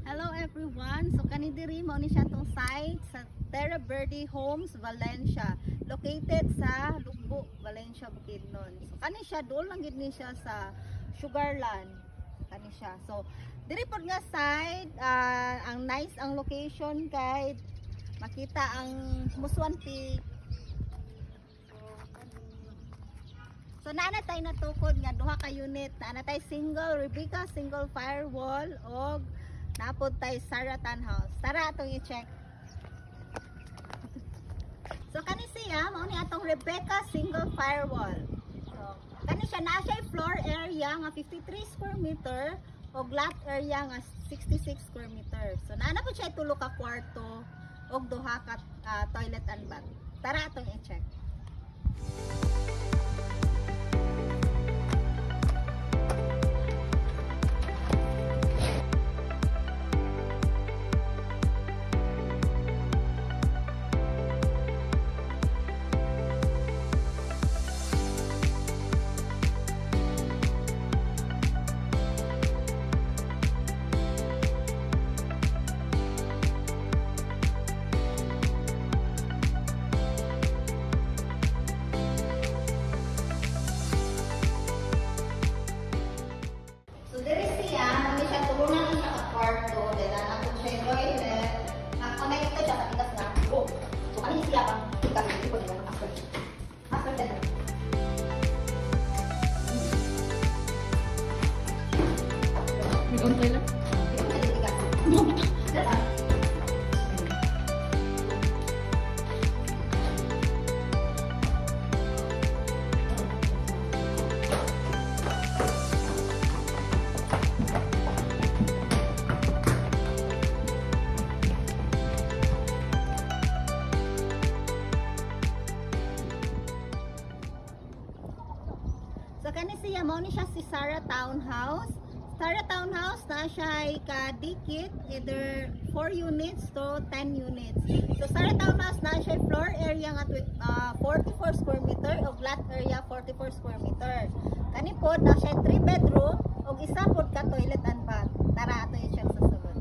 Hello everyone. So kani diri mao ni siya tong site sa Terra Verde Homes, Valencia, located sa Lugbo, Valencia, Bukidnon. So kani siya doon lang gid ni siya sa Sugarland. Kani siya. So diri pod nga site, ang nice ang location kay makita ang Muswan Peak. So naana tay natukod nga duha ka unit, naana tay single Rebecca single firewall og napod tay Sarah Townhouse. Tara atong i-check. So kani siya mao ni atong Rebecca single firewall. So kani siya na siya floor area nga 53 square meter og lot area nga 66 square meter. So naana po siya tulo ka kwarto og duha ka toilet and bath. Tara atong i-check. So kani siya mao ni siya si Sarah Townhouse. Sarah Townhouse na siya ka-dikit either 4 units to 10 units. So Sarah Townhouse na siya floor area nga 44 square meter og lot area 44 square meter. Kani pod na siya 3 bedroom og isa pod ka toilet and bath. Tara ato i-check sa sulod.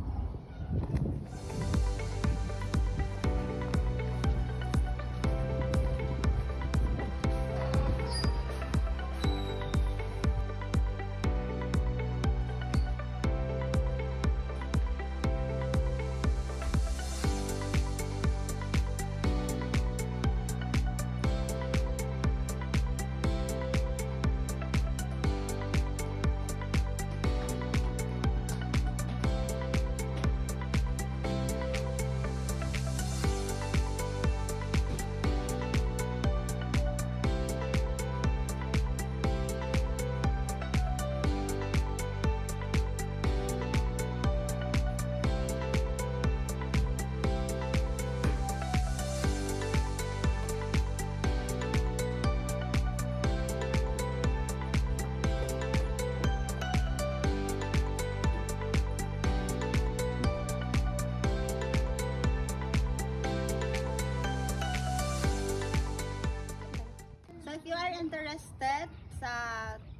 If you are interested sa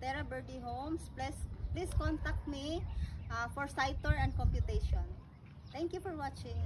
Terra Verde Homes, please contact me for site tour and computation. Thank you for watching.